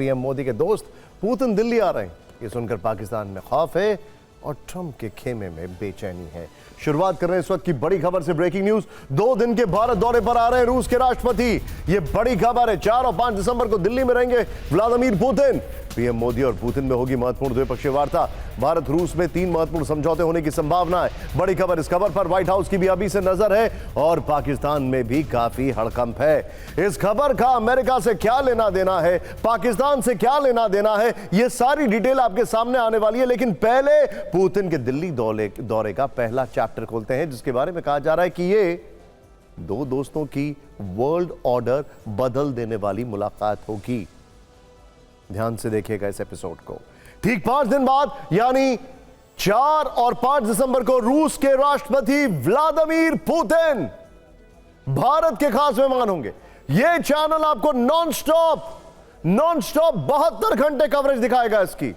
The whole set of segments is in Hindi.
पीएम मोदी के दोस्त पुतिन दिल्ली आ रहे हैं। ये सुनकर पाकिस्तान में खौफ है और ट्रंप के खेमे में बेचैनी है। शुरुआत कर रहे हैं इस वक्त की बड़ी खबर से। ब्रेकिंग न्यूज, 2 दिन के भारत दौरे पर आ रहे हैं रूस के राष्ट्रपति। ये बड़ी खबर है। 4 और 5 दिसंबर को दिल्ली में रहेंगे व्लादिमीर पुतिन। पीएम मोदी और पुतिन में होगी महत्वपूर्ण द्विपक्षीय वार्ता। भारत रूस में 3 महत्वपूर्ण समझौते होने की संभावना है। बड़ी खबर, इस खबर पर व्हाइट हाउस की भी अभी से नजर है और पाकिस्तान में भी काफी हड़कंप है। इस खबर का अमेरिका से क्या लेना देना है, पाकिस्तान से क्या लेना देना है, यह सारी डिटेल आपके सामने आने वाली है। लेकिन पहले पुतिन के दिल्ली दौरे का पहला चैप्टर खोलते हैं, जिसके बारे में कहा जा रहा है कि ये 2 दोस्तों की वर्ल्ड ऑर्डर बदल देने वाली मुलाकात होगी। ध्यान से देखिएगा इस एपिसोड को। ठीक 5 दिन बाद यानी 4 और 5 दिसंबर को रूस के राष्ट्रपति व्लादिमीर पुतिन भारत के खास मेहमान होंगे। यह चैनल आपको नॉन स्टॉप 72 घंटे कवरेज दिखाएगा इसकी।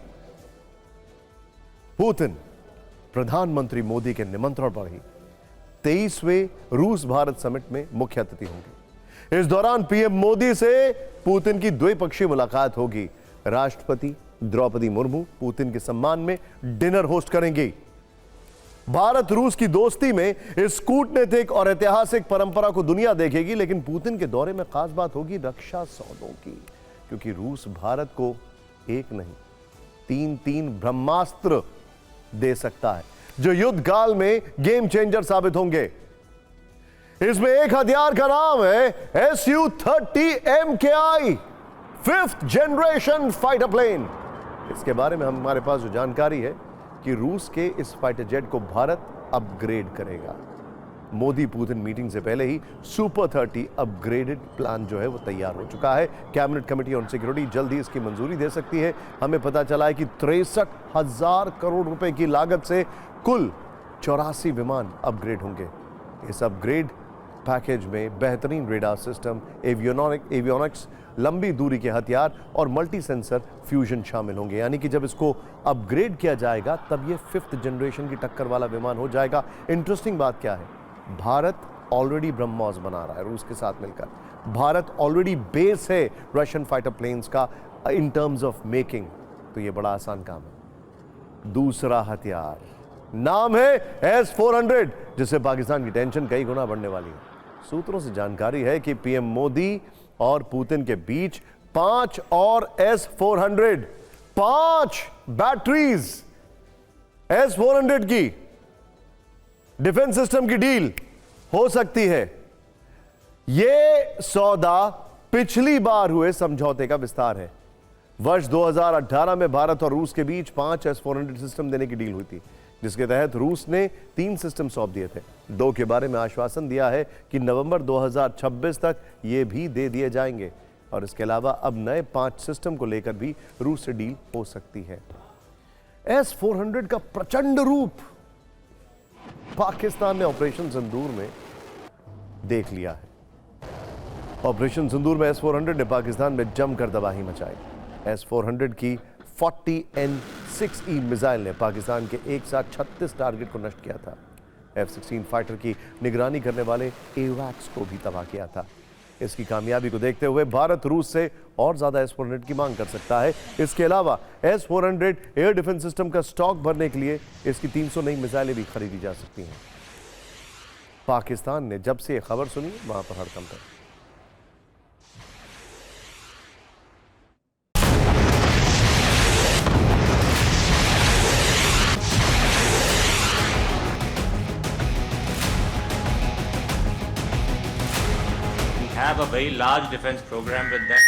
पुतिन प्रधानमंत्री मोदी के निमंत्रण पर ही 23वें रूस भारत समिट में मुख्य अतिथि होंगे। इस दौरान पीएम मोदी से पुतिन की द्विपक्षीय मुलाकात होगी। राष्ट्रपति द्रौपदी मुर्मू पुतिन के सम्मान में डिनर होस्ट करेंगी। भारत रूस की दोस्ती में इस कूटनीतिक और ऐतिहासिक परंपरा को दुनिया देखेगी। लेकिन पुतिन के दौरे में खास बात होगी रक्षा सौदों की, क्योंकि रूस भारत को एक नहीं 3 ब्रह्मास्त्र दे सकता है, जो युद्ध काल में गेम चेंजर साबित होंगे। इसमें एक हथियार का नाम है Su-30 MKI 5th generation fighter plane. इसके बारे में हमारे पास जो जानकारी है कि रूस के इस फाइटर जेट को भारत अपग्रेड करेगा। मोदी पुतिन मीटिंग से पहले ही सुपर 30 अपग्रेडेड प्लान जो है वो तैयार हो चुका है। कैबिनेट कमेटी ऑन सिक्योरिटी जल्द ही इसकी मंजूरी दे सकती है। हमें पता चला है कि 63,000 करोड़ रुपए की लागत से कुल 84 विमान अपग्रेड होंगे। इस अपग्रेड पैकेज में बेहतरीन रेडार सिस्टम, एवियोनिक्स, लंबी दूरी के हथियार और मल्टी सेंसर फ्यूजन शामिल होंगे। यानी कि जब इसको अपग्रेड किया जाएगा तब ये 5th जनरेशन की टक्कर वाला विमान हो जाएगा। इंटरेस्टिंग बात क्या है, भारत ऑलरेडी ब्रह्मोस बना रहा है रूस के साथ मिलकर। भारत ऑलरेडी बेस है रशियन फाइटर प्लेन्स का इन टर्म्स ऑफ मेकिंग, तो ये बड़ा आसान काम है। दूसरा हथियार नाम है S-400, जिससे पाकिस्तान की टेंशन कई गुना बढ़ने वाली है। सूत्रों से जानकारी है कि पीएम मोदी और पुतिन के बीच 5 और S-400 5 बैटरीज S-400 की डिफेंस सिस्टम की डील हो सकती है। यह सौदा पिछली बार हुए समझौते का विस्तार है। वर्ष 2018 में भारत और रूस के बीच 5 S-400 सिस्टम देने की डील हुई थी, जिसके तहत रूस ने 3 सिस्टम सौंप दिए थे। 2 के बारे में आश्वासन दिया है कि नवंबर 2026 तक ये भी दे दिए जाएंगे। और इसके अलावा अब नए 5 सिस्टम को लेकर भी रूस से डील हो सकती है। S-400 का प्रचंड रूप पाकिस्तान ने ऑपरेशन सिंदूर में देख लिया है। ऑपरेशन सिंदूर में S-400 ने पाकिस्तान में जमकर तबाही मचाई। S-400 की 40N6E मिसाइल ने पाकिस्तान के एक साथ 36 टारगेट को नष्ट किया था। F-16 फाइटर की निगरानी करने वाले AWACS को भी तबाह किया था। इसकी कामयाबी को देखते हुए भारत रूस से और ज्यादा S-400 की मांग कर सकता है। इसके अलावा S-400 एयर डिफेंस सिस्टम का स्टॉक भरने के लिए इसकी 300 नई मिसाइलें भी खरीदी जा सकती हैं। पाकिस्तान ने जब से यह खबर सुनी वहां पर हड़कंप है। Have a very large defense program with them,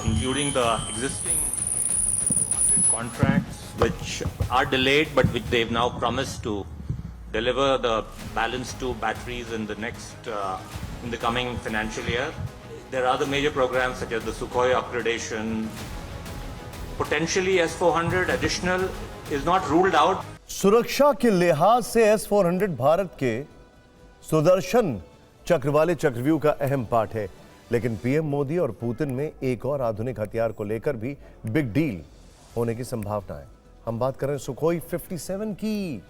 including the existing contracts which are delayed but which they've now promised to deliver the balance 2 batteries in the coming financial year. There are other major programs such as the Sukhoi upgradation. Potentially S-400 additional is not ruled out. सुरक्षा के लिहाज से S-400 भारत के सुदर्शन चक्र वाले चक्रव्यूह का अहम पार्ट है। लेकिन पीएम मोदी और पुतिन में एक और आधुनिक हथियार को लेकर भी बिग डील होने की संभावना है। हम बात कर रहे हैं सुखोई 57 की।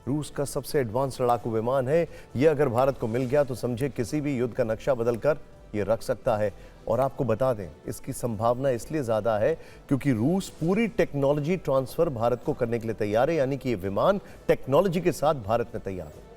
रूस का सबसे एडवांस लड़ाकू विमान है। यह अगर भारत को मिल गया तो समझे किसी भी युद्ध का नक्शा बदलकर यह रख सकता है। और आपको बता दें, इसकी संभावना इसलिए ज्यादा है क्योंकि रूस पूरी टेक्नोलॉजी ट्रांसफर भारत को करने के लिए तैयार है, यानी कि ये विमान टेक्नोलॉजी के साथ भारत में तैयार है।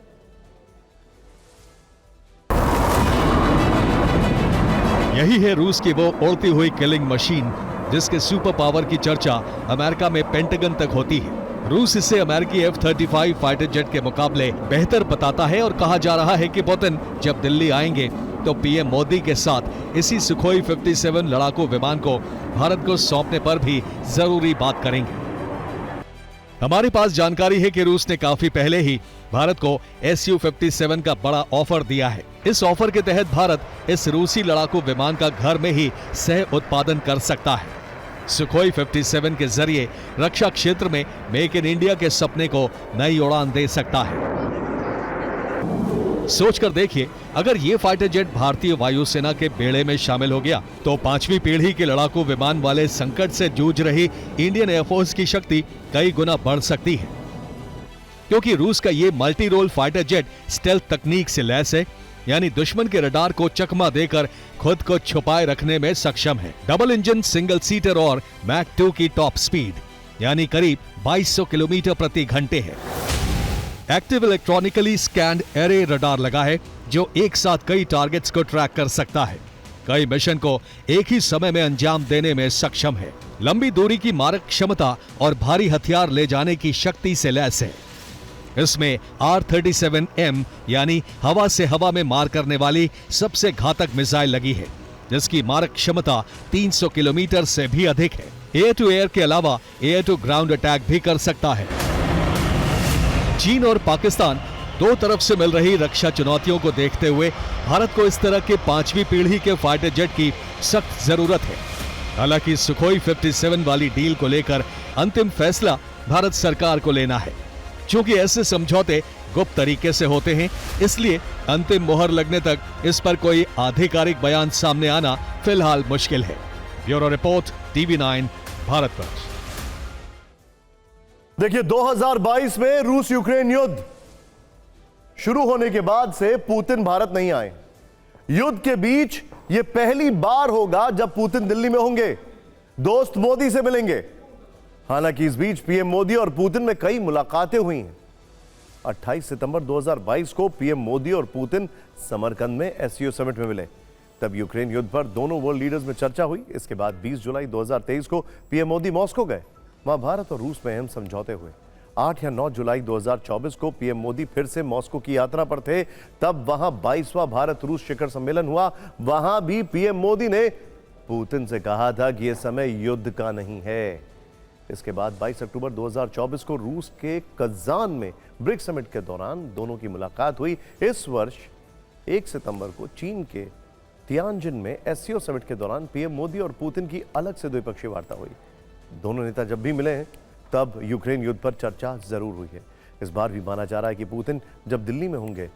यही है रूस की वो उड़ती हुई किलिंग मशीन जिसके सुपर पावर की चर्चा अमेरिका में पेंटागन तक होती है। रूस इसे अमेरिकी F-35 फाइटर जेट के मुकाबले बेहतर बताता है और कहा जा रहा है कि पुतिन जब दिल्ली आएंगे तो पीएम मोदी के साथ इसी सुखोई 57 लड़ाकू विमान को भारत को सौंपने पर भी जरूरी बात करेंगे। हमारे पास जानकारी है कि रूस ने काफी पहले ही भारत को Su-57 का बड़ा ऑफर दिया है। इस ऑफर के तहत भारत इस रूसी लड़ाकू विमान का घर में ही सह उत्पादन कर सकता है। सुखोई 57 के जरिए रक्षा क्षेत्र में मेक इन इंडिया के सपने को नई उड़ान दे सकता है। सोचकर देखिए, अगर ये फाइटर जेट भारतीय वायुसेना के बेड़े में शामिल हो गया तो 5वीं पीढ़ी के लड़ाकू विमान वाले संकट से जूझ रही इंडियन एयरफोर्स की शक्ति कई गुना बढ़ सकती है, क्योंकि रूस का ये multi role fighter jet stealth तकनीक से लैस है, यानी दुश्मन के रडार को चकमा देकर खुद को छुपाए रखने में सक्षम है। डबल इंजन सिंगल सीटर और मैक 2 की टॉप स्पीड यानी करीब 2200 किलोमीटर प्रति घंटे है। Active electronically scanned array radar लगा है जो एक साथ कई टारगेट्स को ट्रैक कर सकता है, कई मिशन को एक ही समय में अंजाम देने में सक्षम है, लंबी दूरी की मारक क्षमता और भारी हथियार ले जाने की शक्ति से लैस है। इसमें R-37M यानी हवा से हवा में मार करने वाली सबसे घातक मिसाइल लगी है, जिसकी मारक क्षमता 300 किलोमीटर से भी अधिक है। एयर टू एयर के अलावा एयर टू ग्राउंड अटैक भी कर सकता है। चीन और पाकिस्तान दो तरफ से मिल रही रक्षा चुनौतियों को देखते हुए भारत को इस तरह के 5वीं पीढ़ी के फाइटर जेट की सख्त जरूरत है। हालांकि सुखोई 57 वाली डील को लेकर अंतिम फैसला भारत सरकार को लेना है। चूंकि ऐसे समझौते गुप्त तरीके से होते हैं, इसलिए अंतिम मोहर लगने तक इस पर कोई आधिकारिक बयान सामने आना फिलहाल मुश्किल है। Bureau report, TV9 Bharatvarsh. देखिए, 2022 में रूस यूक्रेन युद्ध शुरू होने के बाद से पुतिन भारत नहीं आए। युद्ध के बीच यह पहली बार होगा जब पुतिन दिल्ली में होंगे, दोस्त मोदी से मिलेंगे। हालांकि इस बीच पीएम मोदी और पुतिन में कई मुलाकातें हुई हैं। 28 सितंबर 2022 को पीएम मोदी और पुतिन समरकंद में SCO समिट में मिले। तब यूक्रेन युद्ध पर दोनों वर्ल्ड लीडर्स में चर्चा हुई। इसके बाद 20 जुलाई 2023 को पीएम मोदी मॉस्को गए। वहां भारत और रूस में अहम समझौते हुए। 8 या 9 जुलाई 2024 को पीएम मोदी फिर से मॉस्को की यात्रा पर थे। तब वहां 22वां भारत रूस शिखर सम्मेलन हुआ। वहां भी पीएम मोदी ने पुतिन से कहा था कि यह समय युद्ध का नहीं है। इसके बाद 22 अक्टूबर 2024 को रूस के कजान में ब्रिक्स समिट के दौरान दोनों की मुलाकात हुई। इस वर्ष 1 सितंबर को चीन के तियानजिन में SCO समिट के दौरान पीएम मोदी और पुतिन की अलग से द्विपक्षीय वार्ता हुई। दोनों नेता जब भी मिले हैं तब यूक्रेन युद्ध पर चर्चा जरूर हुई है। इस बार भी माना जा रहा है कि पुतिन जब दिल्ली में होंगे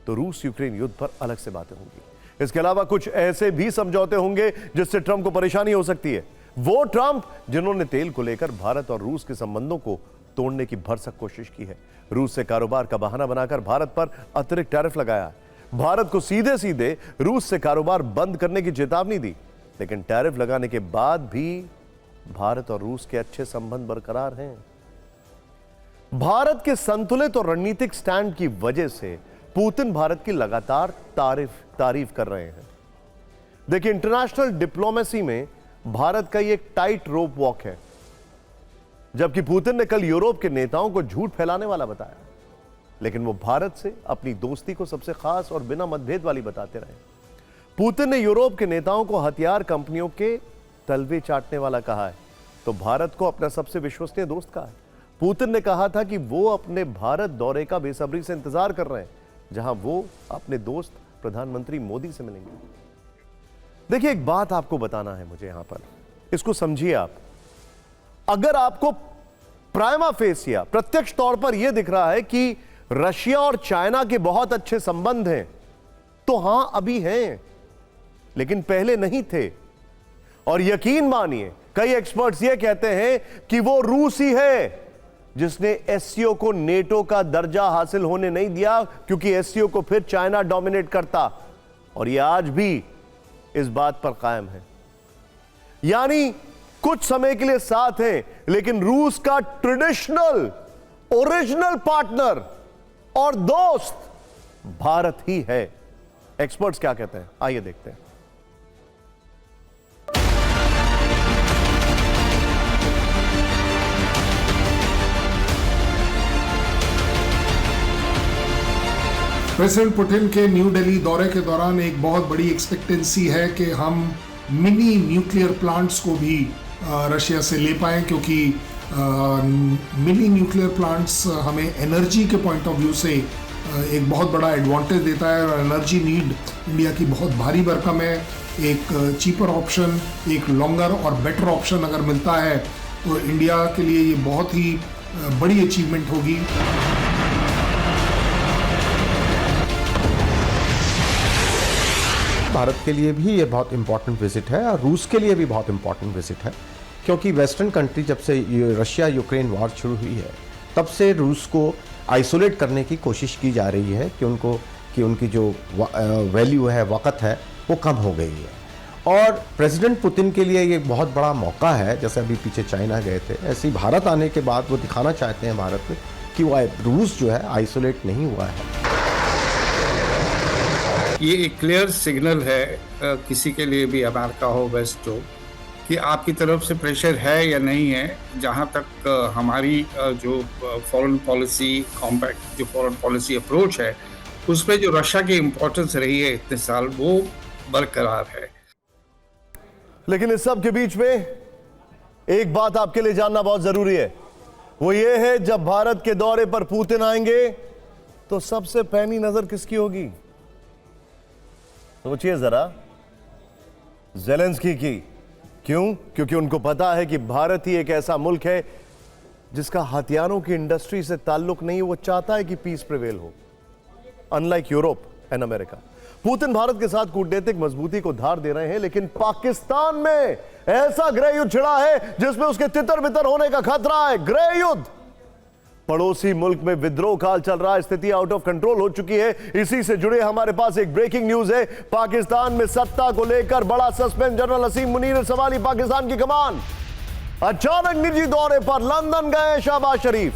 तो रूस यूक्रेन युद्ध पर अलग से बातें होंगी। इसके अलावा कुछ ऐसे भी समझौते होंगे जिससे ट्रंप को परेशानी हो सकती है। वो ट्रंप जिन्होंने तेल को लेकर भारत और रूस के संबंधों को तोड़ने की भरसक कोशिश की है। रूस से कारोबार का बहाना बनाकर भारत पर अतिरिक्त टैरिफ लगाया। भारत को सीधे सीधे रूस से कारोबार बंद करने की चेतावनी दी, लेकिन टैरिफ लगाने के बाद भी भारत और रूस के अच्छे संबंध बरकरार हैं। भारत के संतुलित और रणनीतिक स्टैंड की वजह से पुतिन भारत की लगातार तारीफ कर रहे हैं। देखिए, इंटरनेशनल डिप्लोमेसी में भारत का एक टाइट रोप वॉक है। जबकि पुतिन ने कल यूरोप के नेताओं को झूठ फैलाने वाला बताया, लेकिन वो भारत से अपनी दोस्ती को सबसे खास और बिना मतभेद वाली बताते रहे। पुतिन ने यूरोप के नेताओं को हथियार कंपनियों के तलवे चाटने वाला कहा है, तो भारत को अपना सबसे विश्वसनीय दोस्त कहा है। पुतिन ने कहा था कि वो अपने भारत दौरे का बेसब्री से इंतजार कर रहे हैं, जहां वो अपने दोस्त प्रधानमंत्री मोदी से मिलेंगे। देखिए, एक बात आपको बताना है मुझे यहां पर, इसको समझिए आप। अगर आपको प्राइमा फेसिया प्रत्यक्ष तौर पर यह दिख रहा है कि रशिया और चाइना के बहुत अच्छे संबंध हैं, तो हां, अभी हैं, लेकिन पहले नहीं थे। और यकीन मानिए, कई एक्सपर्ट्स यह कहते हैं कि वो रूस ही है जिसने SCO को नेटो का दर्जा हासिल होने नहीं दिया, क्योंकि SCO को फिर चाइना डोमिनेट करता। और यह आज भी इस बात पर कायम है, यानी कुछ समय के लिए साथ हैं, लेकिन रूस का ट्रेडिशनल ओरिजिनल पार्टनर और दोस्त भारत ही है। एक्सपर्ट्स क्या कहते हैं, आइए देखते हैं। प्रेसिडेंट पुतिन के न्यू दिल्ली दौरे के दौरान एक बहुत बड़ी एक्सपेक्टेंसी है कि हम मिनी न्यूक्लियर प्लांट्स को भी रशिया से ले पाएं, क्योंकि मिनी न्यूक्लियर प्लांट्स हमें एनर्जी के पॉइंट ऑफ व्यू से एक बहुत बड़ा एडवांटेज देता है, और एनर्जी नीड इंडिया की बहुत भारी भरकम है। एक चीपर ऑप्शन, एक लॉन्गर और बेटर ऑप्शन अगर मिलता है तो इंडिया के लिए ये बहुत ही बड़ी अचीवमेंट होगी। भारत के लिए भी ये बहुत इम्पॉर्टेंट विजिट है और रूस के लिए भी बहुत इम्पॉर्टेंट विजिट है, क्योंकि वेस्टर्न कंट्री जब से रशिया यूक्रेन वॉर शुरू हुई है तब से रूस को आइसोलेट करने की कोशिश की जा रही है कि उनकी जो वैल्यू है, वक़्त है, वो कम हो गई है। और प्रेसिडेंट पुतिन के लिए ये बहुत बड़ा मौका है, जैसे अभी पीछे चाइना गए थे, ऐसे ही भारत आने के बाद वो दिखाना चाहते हैं भारत में कि वो रूस जो है आइसोलेट नहीं हुआ है। ये एक क्लियर सिग्नल है किसी के लिए भी, अमेरिका हो, वेस्ट हो, कि आपकी तरफ से प्रेशर है या नहीं है। जहाँ तक हमारी जो फॉरेन पॉलिसी कॉम्पैक्ट, जो फॉरेन पॉलिसी अप्रोच है, उसमें जो रशिया की इम्पोर्टेंस रही है इतने साल, वो बरकरार है। लेकिन इस सब के बीच में एक बात आपके लिए जानना बहुत जरूरी है, वो ये है जब भारत के दौरे पर पुतिन आएंगे तो सबसे पहली नजर किसकी होगी? सोचिए जरा, ज़ेलेंस्की की। क्यों? क्योंकि उनको पता है कि भारत ही एक ऐसा मुल्क है जिसका हथियारों की इंडस्ट्री से ताल्लुक नहीं है। वो चाहता है कि पीस प्रिवेल हो, unlike Europe and America. Putin Bharat के साथ कूटनीतिक मजबूती को धार दे रहे हैं, लेकिन पाकिस्तान में ऐसा गृह युद्ध छिड़ा है जिसमें उसके तितर बितर होने का खतरा है। गृह युद्ध, पड़ोसी मुल्क में विद्रोह काल चल रहा है, स्थिति आउट ऑफ कंट्रोल हो चुकी है। इसी से जुड़े हमारे पास एक ब्रेकिंग न्यूज है। पाकिस्तान में सत्ता को लेकर बड़ा सस्पेंस, जनरल असीम मुनीर ने संभाली पाकिस्तान की कमान। अचानक निजी दौरे पर लंदन गए शहबाज शरीफ।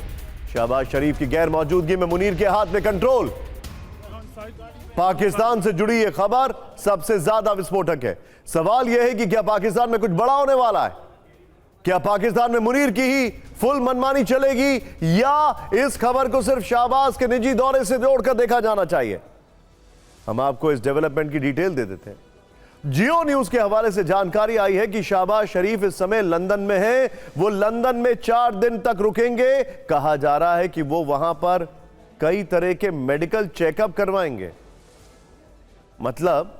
शहबाज शरीफ की गैर मौजूदगी में मुनीर के हाथ में कंट्रोल। पाकिस्तान से जुड़ी यह खबर सबसे ज्यादा विस्फोटक है। सवाल यह है कि क्या पाकिस्तान में कुछ बड़ा होने वाला है? क्या पाकिस्तान में मुनीर की ही फुल मनमानी चलेगी, या इस खबर को सिर्फ शहबाज के निजी दौरे से जोड़कर देखा जाना चाहिए? हम आपको इस डेवलपमेंट की डिटेल दे देते हैं। जियो न्यूज के हवाले से जानकारी आई है कि शहबाज शरीफ इस समय लंदन में हैं। वो लंदन में 4 दिन तक रुकेंगे। कहा जा रहा है कि वो वहां पर कई तरह के मेडिकल चेकअप करवाएंगे। मतलब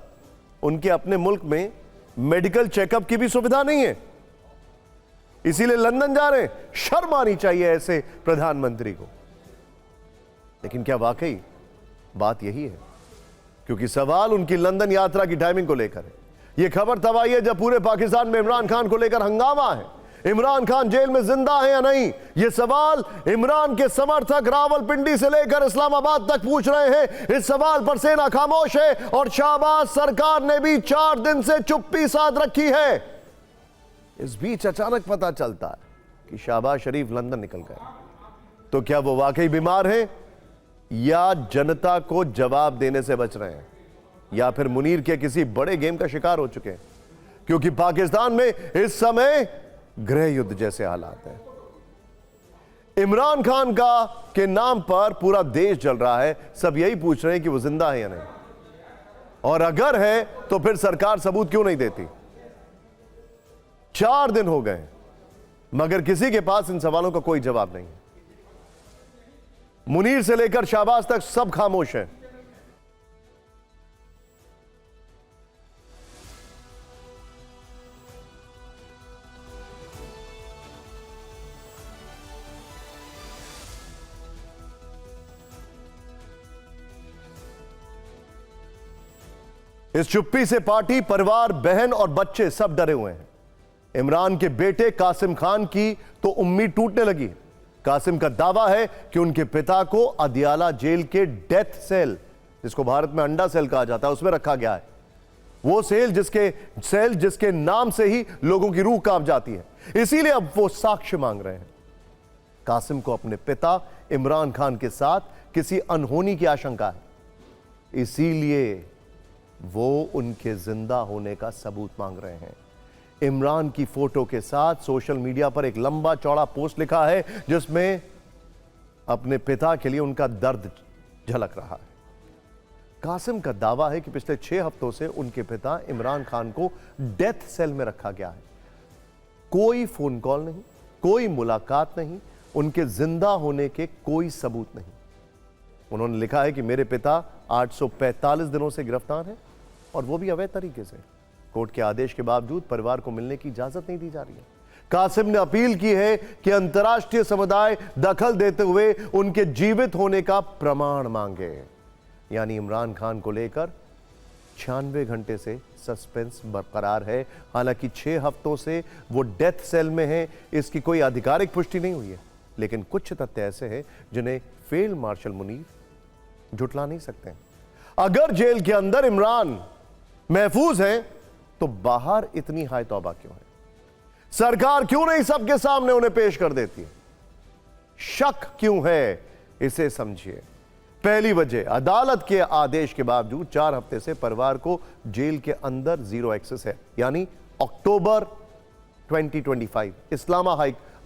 उनके अपने मुल्क में मेडिकल चेकअप की भी सुविधा नहीं है, इसीलिए लंदन जा रहे हैं। शर्म आनी चाहिए ऐसे प्रधानमंत्री को। लेकिन क्या वाकई बात यही है? क्योंकि सवाल उनकी लंदन यात्रा की टाइमिंग को लेकर है। यह खबर तब आई है जब पूरे पाकिस्तान में इमरान खान को लेकर हंगामा है। इमरान खान जेल में जिंदा है या नहीं, यह सवाल इमरान के समर्थक रावलपिंडी से लेकर इस्लामाबाद तक पूछ रहे हैं। इस सवाल पर सेना खामोश है और शहबाज सरकार ने भी 4 दिन से चुप्पी साध रखी है। इस बीच अचानक पता चलता है कि शहबाज शरीफ लंदन निकल गए। तो क्या वो वाकई बीमार हैं, या जनता को जवाब देने से बच रहे हैं, या फिर मुनीर के किसी बड़े गेम का शिकार हो चुके हैं? क्योंकि पाकिस्तान में इस समय गृह युद्ध जैसे हालात हैं। इमरान खान के नाम पर पूरा देश जल रहा है। सब यही पूछ रहे हैं कि वो जिंदा है या नहीं, और अगर है तो फिर सरकार सबूत क्यों नहीं देती? 4 दिन हो गए मगर किसी के पास इन सवालों का कोई जवाब नहीं है। मुनीर से लेकर शहबाज तक सब खामोश हैं। इस चुप्पी से पार्टी, परिवार, बहन और बच्चे सब डरे हुए हैं। इमरान के बेटे कासिम खान की तो उम्मीद टूटने लगी। कासिम का दावा है कि उनके पिता को अदियाला जेल के डेथ सेल, जिसको भारत में अंडा सेल कहा जाता है, उसमें रखा गया है। वो सेल जिसके नाम से ही लोगों की रूह कांप जाती है। इसीलिए अब वो साक्ष्य मांग रहे हैं। कासिम को अपने पिता इमरान खान के साथ किसी अनहोनी की आशंका है, इसीलिए वो उनके जिंदा होने का सबूत मांग रहे हैं। इमरान की फोटो के साथ सोशल मीडिया पर एक लंबा चौड़ा पोस्ट लिखा है जिसमें अपने पिता के लिए उनका दर्द झलक रहा है। कासिम का दावा है कि पिछले 6 हफ्तों से उनके पिता इमरान खान को डेथ सेल में रखा गया है। कोई फोन कॉल नहीं, कोई मुलाकात नहीं, उनके जिंदा होने के कोई सबूत नहीं। उन्होंने लिखा है कि मेरे पिता 845 दिनों से गिरफ्तार हैं और वो भी अवैध तरीके से। कोर्ट के आदेश के बावजूद परिवार को मिलने की इजाजत नहीं दी जा रही है। कासिम ने अपील की है कि अंतर्राष्ट्रीय समुदाय दखल देते हुए उनके जीवित होने का प्रमाण मांगे। यानी इमरान खान को लेकर 96 घंटे से सस्पेंस बरकरार है। हालांकि 6 हफ्तों से वो डेथ सेल में हैं, इसकी कोई आधिकारिक पुष्टि नहीं हुई है, लेकिन कुछ तथ्य ऐसे हैं जिन्हें फील्ड मार्शल मुनीर झुटला नहीं सकते। अगर जेल के अंदर इमरान महफूज हैं तो बाहर इतनी हाय तौबा क्यों है? सरकार क्यों नहीं सबके सामने उन्हें पेश कर देती है? शक क्यों है, इसे समझिए। पहली वजह, अदालत के आदेश के बावजूद 4 हफ्ते से परिवार को जेल के अंदर जीरो एक्सेस है। यानी अक्टूबर 2025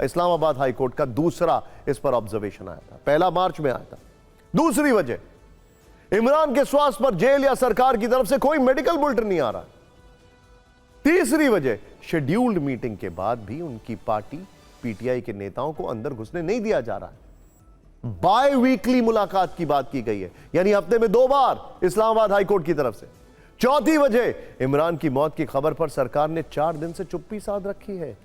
इस्लामाबाद हाई कोर्ट का दूसरा इस पर ऑब्जर्वेशन आया था, पहला मार्च में आया था। दूसरी वजह, इमरान के स्वास्थ्य पर जेल या सरकार की तरफ से कोई मेडिकल बुलेटिन नहीं आ रहा। तीसरी वजह, शेड्यूल्ड मीटिंग के बाद भी उनकी पार्टी पीटीआई के नेताओं को अंदर घुसने नहीं दिया जा रहा है। बाय वीकली मुलाकात की बात की गई है, यानी हफ्ते में 2 बार इस्लामाबाद हाईकोर्ट की तरफ से। चौथी वजह, इमरान की मौत की खबर पर सरकार ने 4 दिन से चुप्पी साध रखी है।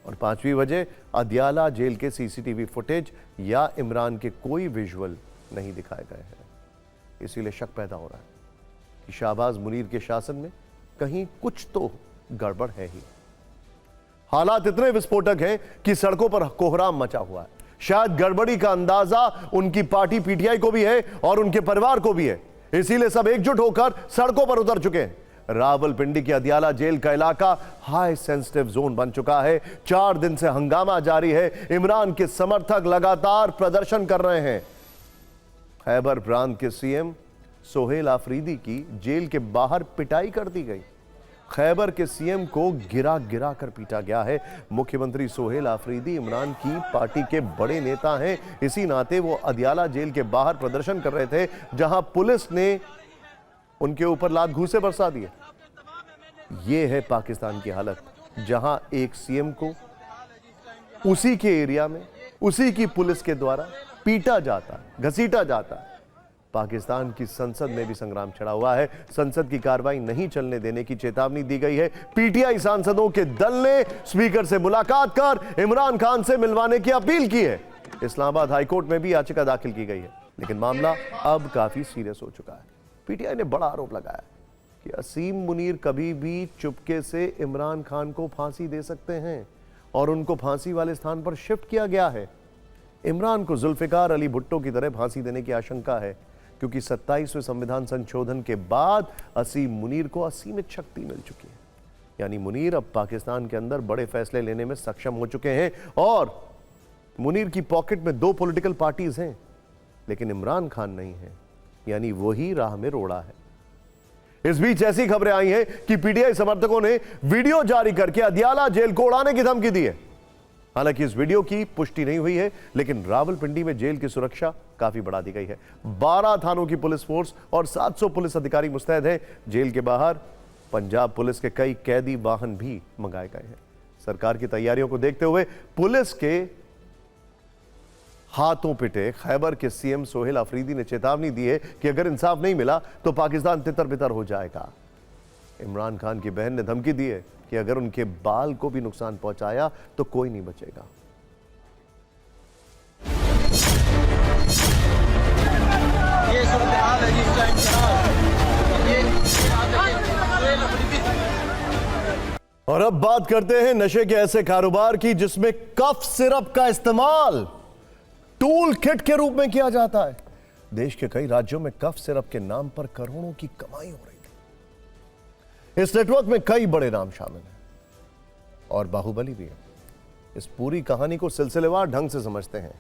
और 5वीं वजह, अदियाला जेल के सीसीटीवी फुटेज या इमरान के कोई विजुअल नहीं दिखाए गए हैं। इसीलिए शक पैदा हो रहा है कि शाहबाज मुनीर के शासन में कहीं कुछ तो गड़बड़ है ही। हालात इतने विस्फोटक हैं कि सड़कों पर कोहराम मचा हुआ है। शायद गड़बड़ी का अंदाजा उनकी पार्टी पीटीआई को भी है और उनके परिवार को भी है, इसीलिए सब एकजुट होकर सड़कों पर उतर चुके हैं। रावलपिंडी की अदियाला जेल का इलाका हाई सेंसिटिव जोन बन चुका है। 4 दिन से हंगामा जारी है। इमरान के समर्थक लगातार प्रदर्शन कर रहे हैं। खैबर प्रांत के सीएम सोहेल आफरीदी की जेल के बाहर पिटाई कर दी गई। खैबर के सीएम को गिरा गिरा कर पीटा गया है। मुख्यमंत्री सोहेल आफरीदी इमरान की पार्टी के बड़े नेता हैं, इसी नाते वो अदियाला जेल के बाहर प्रदर्शन कर रहे थे, जहां पुलिस ने उनके ऊपर लात घूंसे बरसा दिए। ये है पाकिस्तान की हालत, जहां एक सीएम को उसी के एरिया में उसी की पुलिस के द्वारा पीटा जाता है, घसीटा जाता है। पाकिस्तान की संसद में भी संग्राम छिड़ा हुआ है। संसद की कार्रवाई नहीं चलने देने की चेतावनी दी गई है। पीटीआई सांसदों के दल ने स्पीकर से मुलाकात कर इमरान खान से मिलवाने की अपील की है। इस्लामाबाद हाईकोर्ट में भी याचिका दाखिल की गई है, लेकिन मामला अब काफी सीरियस हो चुका है। पीटीआई ने बड़ा आरोप लगाया कि असीम मुनीर कभी भी चुपके से इमरान खान को फांसी दे सकते हैं और उनको फांसी वाले स्थान पर शिफ्ट किया गया है। इमरान को जुल्फिकार अली भुट्टो की तरह फांसी देने की आशंका है, क्योंकि 27वें संविधान संशोधन के बाद असीम मुनीर को असीमित शक्ति मिल चुकी है। यानी मुनीर अब पाकिस्तान के अंदर बड़े फैसले लेने में सक्षम हो चुके हैं। और मुनीर की पॉकेट में 2 पॉलिटिकल पार्टीज हैं, लेकिन इमरान खान नहीं है, यानी वही राह में रोड़ा है। इस बीच ऐसी खबरें आई हैं कि पीटीआई समर्थकों ने वीडियो जारी करके अदियाला जेल को उड़ाने की धमकी दी है। हालांकि इस वीडियो की पुष्टि नहीं हुई है, लेकिन रावलपिंडी में जेल की सुरक्षा काफी बढ़ा दी गई है। 12 थानों की पुलिस फोर्स और 700 पुलिस अधिकारी मुस्तैद हैं। जेल के बाहर पंजाब पुलिस के कई कैदी वाहन भी मंगाए गए हैं। सरकार की तैयारियों को देखते हुए पुलिस के हाथों पिटे खैबर के सीएम सोहेल आफरीदी ने चेतावनी दी है कि अगर इंसाफ नहीं मिला तो पाकिस्तान तितर बितर हो जाएगा। इमरान खान की बहन ने धमकी दी है कि अगर उनके बाल को भी नुकसान पहुंचाया तो कोई नहीं बचेगा। ये सूरत हाल है जिस टाइम और अब बात करते हैं नशे के ऐसे कारोबार की जिसमें कफ सिरप का इस्तेमाल टूल किट के रूप में किया जाता है। देश के कई राज्यों में कफ सिरप के नाम पर करोड़ों की कमाई हो रही इस नेटवर्क में कई बड़े नाम शामिल हैं और बाहुबली भी है। इस पूरी कहानी को सिलसिलेवार ढंग से समझते हैं।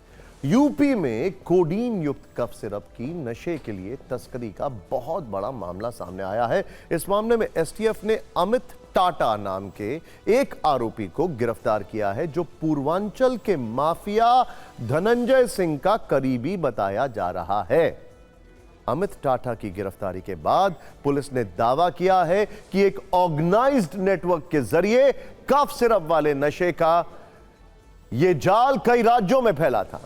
यूपी में कोडीन युक्त कफ सिरप की नशे के लिए तस्करी का बहुत बड़ा मामला सामने आया है। इस मामले में एसटीएफ ने अमित टाटा नाम के एक आरोपी को गिरफ्तार किया है, जो पूर्वांचल के माफिया धनंजय सिंह का करीबी बताया जा रहा है। अमित टाटा की गिरफ्तारी के बाद पुलिस ने दावा किया है कि एक ऑर्गेनाइज्ड नेटवर्क के जरिए कफ सिरप वाले नशे का यह जाल कई राज्यों में फैला था।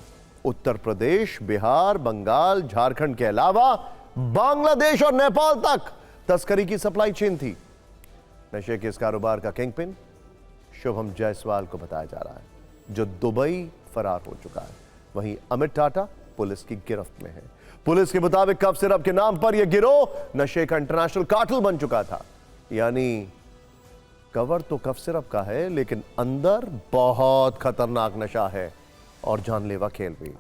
उत्तर प्रदेश, बिहार, बंगाल, झारखंड के अलावा बांग्लादेश और नेपाल तक तस्करी की सप्लाई चेन थी। नशे के इस कारोबार का किंगपिन शुभम जायसवाल को बताया जा रहा है, जो दुबई फरार हो चुका है। वहीं अमित टाटा पुलिस की गिरफ्त में है। पुलिस के मुताबिक कफ सिरप के नाम पर यह गिरोह नशे का इंटरनेशनल कार्टेल बन चुका था। यानी कवर तो कफ सिरप का है, लेकिन अंदर बहुत खतरनाक नशा है और जानलेवा खेल भी।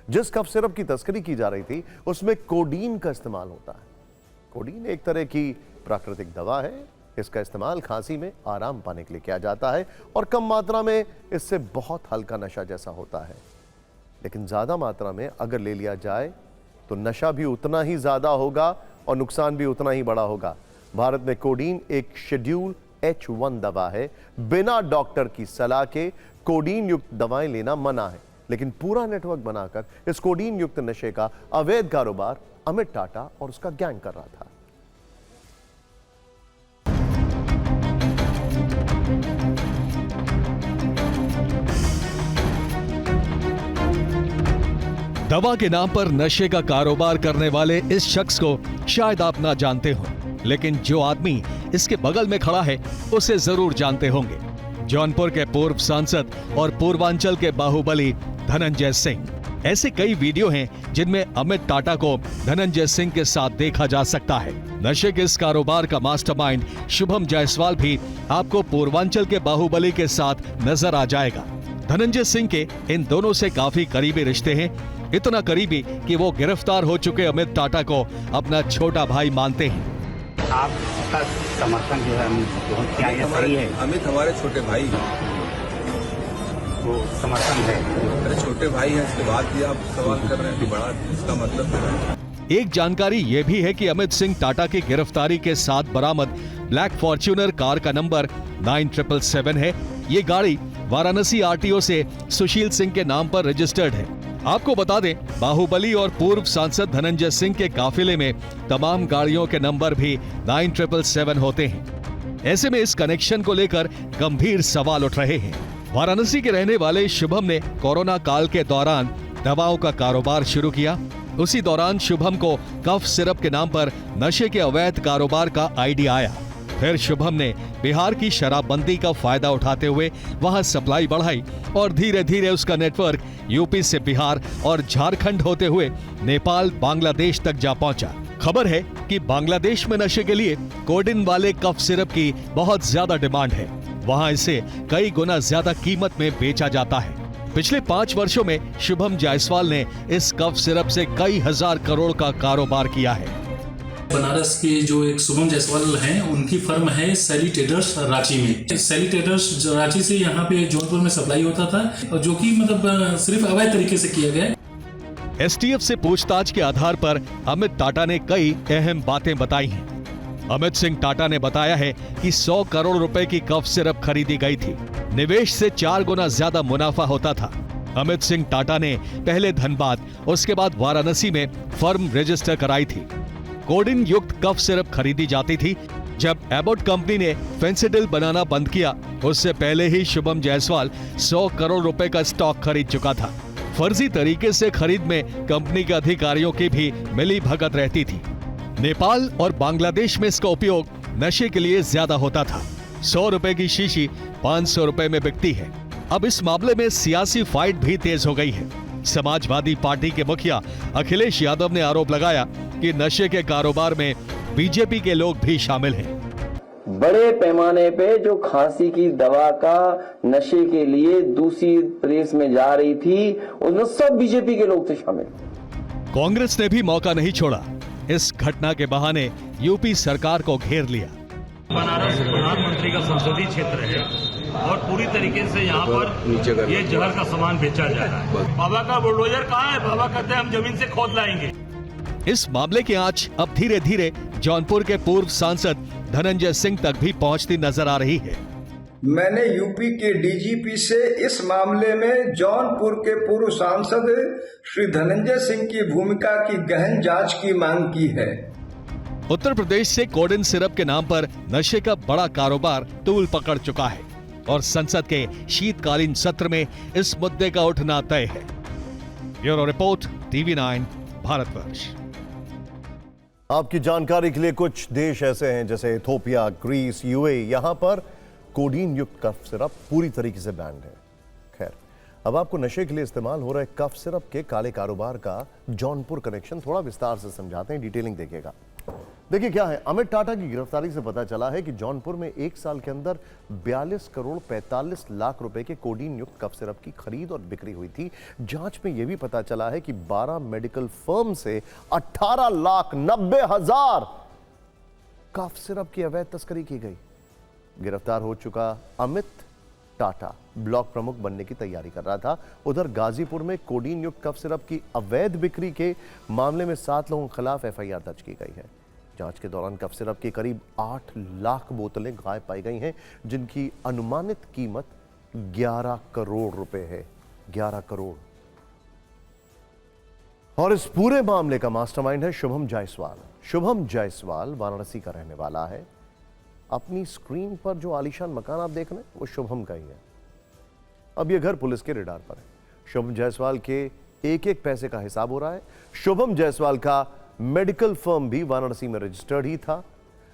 जिस कफ सिरप की तस्करी की जा रही थी उसमें कोडीन का इस्तेमाल होता है। कोडीन एक तरह की प्राकृतिक दवा है। इसका इस्तेमाल खांसी में आराम पाने के लिए किया जाता है और कम मात्रा में इससे बहुत हल्का नशा जैसा होता है। लेकिन ज्यादा मात्रा में अगर ले लिया जाए तो नशा भी उतना ही ज्यादा होगा और नुकसान भी उतना ही बड़ा होगा। भारत में कोडीन एक शेड्यूल H1 दवा है। बिना डॉक्टर की सलाह के कोडीन युक्त दवाएं लेना मना है, लेकिन पूरा नेटवर्क बनाकर इस कोडीन युक्त नशे का अवैध कारोबार अमित टाटा और उसका गैंग कर रहा था। दवा के नाम पर नशे का कारोबार करने वाले इस शख्स को शायद आप ना जानते हो, लेकिन जो आदमी इसके बगल में खड़ा है उसे जरूर जानते होंगे। जौनपुर के पूर्व सांसद और पूर्वांचल के बाहुबली धनंजय सिंह। ऐसे कई वीडियो हैं जिनमें अमित टाटा को धनंजय सिंह के साथ देखा जा सकता है। नशे के इस कारोबार का मास्टरमाइंड शुभम जायसवाल भी आपको पूर्वांचल के बाहुबली के साथ नजर आ जाएगा। धनंजय सिंह के इन दोनों से काफी करीबी रिश्ते हैं, इतना करीबी कि वो गिरफ्तार हो चुके अमित टाटा को अपना छोटा भाई मानते हैं। आपका समर्थन जो है बहुत क्या ये सही है? अमित हमारे छोटे भाई वो समर्थन है, मेरे छोटे भाई हैं। इसके बाद भी आप सवाल कर रहे हैं कि बड़ा, इसका मतलब है। एक जानकारी यह भी है कि अमित सिंह टाटा की गिरफ्तारी के साथ बरामद ब्लैक फॉर्च्यूनर कार का नंबर 9777 है। ये गाड़ी वाराणसी आरटीओ से सुशील सिंह के नाम पर रजिस्टर्ड है। आपको बता दें, बाहुबली और पूर्व सांसद धनंजय सिंह के काफिले में तमाम गाड़ियों के नंबर भी 9777 होते हैं। ऐसे में इस कनेक्शन को लेकर गंभीर सवाल उठ रहे हैं। वाराणसी के रहने वाले शुभम ने कोरोना काल के दौरान दवाओं का कारोबार शुरू किया। उसी दौरान शुभम को कफ सिरप के नाम पर नशे के अवैध कारोबार का आइडिया आया। फिर शुभम ने बिहार की शराबबंदी का फायदा उठाते हुए वहां सप्लाई बढ़ाई और धीरे धीरे उसका नेटवर्क यूपी से बिहार और झारखंड होते हुए नेपाल, बांग्लादेश तक जा पहुंचा। खबर है कि बांग्लादेश में नशे के लिए कोडीन वाले कफ सिरप की बहुत ज्यादा डिमांड है। वहां इसे कई गुना ज्यादा कीमत में बेचा जाता है। पिछले 5 वर्षों में शुभम जायसवाल ने इस कफ सिरप से कई हजार करोड़ का कारोबार किया है। बनारस के जो एक शुभम जायसवाल हैं, उनकी फर्म है सैली ट्रेडर्स रांची में। सैली ट्रेडर्स रांची से यहाँ पे जौनपुर में सप्लाई होता था, और जो कि मतलब सिर्फ अवैध तरीके से किया गया। एसटीएफ से पूछताछ के आधार पर अमित टाटा ने कई अहम बातें बताई हैं। अमित सिंह टाटा ने बताया है कि 100 करोड़ रुपए की कफ सिरप खरीदी गई थी। निवेश से 4 गुना ज्यादा मुनाफा होता था। अमित सिंह टाटा ने पहले धनबाद, उसके बाद वाराणसी में फर्म रजिस्टर कराई थी। कोडीन युक्त कफ सिरप खरीदी जाती थी। जब एबॉट कंपनी ने फेंसिडिल बनाना बंद किया, उससे पहले ही शुभम जायसवाल 100 करोड़ रुपए का स्टॉक खरीद चुका था। फर्जी तरीके से खरीद में कंपनी के अधिकारियों की भी मिली भगत रहती थी। नेपाल और बांग्लादेश में इसका उपयोग नशे के लिए ज्यादा होता था। 100 रुपए की शीशी 500 रुपए में बिकती है। अब इस मामले में सियासी फाइट भी तेज हो गई है। समाजवादी पार्टी के मुखिया अखिलेश यादव ने आरोप लगाया कि नशे के कारोबार में बीजेपी के लोग भी शामिल हैं। बड़े पैमाने पे जो खांसी की दवा का नशे के लिए दूसरी प्रेस में जा रही थी, उसमें सब बीजेपी के लोग थे शामिल। कांग्रेस ने भी मौका नहीं छोड़ा। इस घटना के बहाने यूपी सरकार को घेर लिया। बनारस प्रधानमंत्री का संसदीय क्षेत्र है और पूरी तरीके से यहाँ पर ये जहर का सामान बेचा जा रहा है। बाबा का बुलडोजर कहाँ है? बाबा कहते हैं हम जमीन से खोद लाएंगे। इस मामले की आंच अब धीरे धीरे जौनपुर के पूर्व सांसद धनंजय सिंह तक भी पहुंचती नजर आ रही है। मैंने यूपी के डीजीपी से इस मामले में जौनपुर के पूर्व सांसद श्री धनंजय सिंह की भूमिका की गहन जांच की मांग की है। उत्तर प्रदेश से कोडिन सिरप के नाम पर नशे का बड़ा कारोबार तूल पकड़ चुका है और संसद के शीतकालीन सत्र में इस मुद्दे का उठना तय है। Bureau report, TV9 Bharatvarsh. आपकी जानकारी के लिए कुछ देश ऐसे हैं जैसे इथोपिया, ग्रीस, यूएई, यहां पर कोडीन युक्त कफ सिरप पूरी तरीके से बैंड है। खैर, अब आपको नशे के लिए इस्तेमाल हो रहे कफ सिरप के काले कारोबार का जौनपुर कनेक्शन थोड़ा विस्तार से समझाते हैं, डिटेलिंग देखिएगा। देखिए क्या है, अमित टाटा की गिरफ्तारी से पता चला है कि जौनपुर में एक साल के अंदर 42 करोड़ 45 लाख रुपए के कोडीन युक्त कफ सिरप की खरीद और बिक्री हुई थी। जांच में यह भी पता चला है कि 12 मेडिकल फर्म से 18,90,000 कफ सिरप की अवैध तस्करी की गई। गिरफ्तार हो चुका अमित टाटा ब्लॉक प्रमुख बनने की तैयारी कर रहा था। उधर गाजीपुर में कोडीन युक्त कफ सिरप की अवैध बिक्री के मामले में 7 लोगों के खिलाफ FIR दर्ज की गई है। जांच के दौरान कफ सिरप की करीब 8 लाख बोतलें गायब पाई गई हैं, जिनकी अनुमानित कीमत 11 करोड़ रुपए है। 11 करोड़। और इस पूरे मामले का मास्टरमाइंड है शुभम जायसवाल। शुभम जायसवाल वाराणसी का रहने वाला है। अपनी स्क्रीन पर जो आलीशान मकान आप देख रहे हैं वो शुभम का ही है। अब यह घर पुलिस के रेडार पर है। शुभम जायसवाल के एक एक पैसे का हिसाब हो रहा है। शुभम जायसवाल का मेडिकल फर्म भी वाराणसी में रजिस्टर्ड ही था।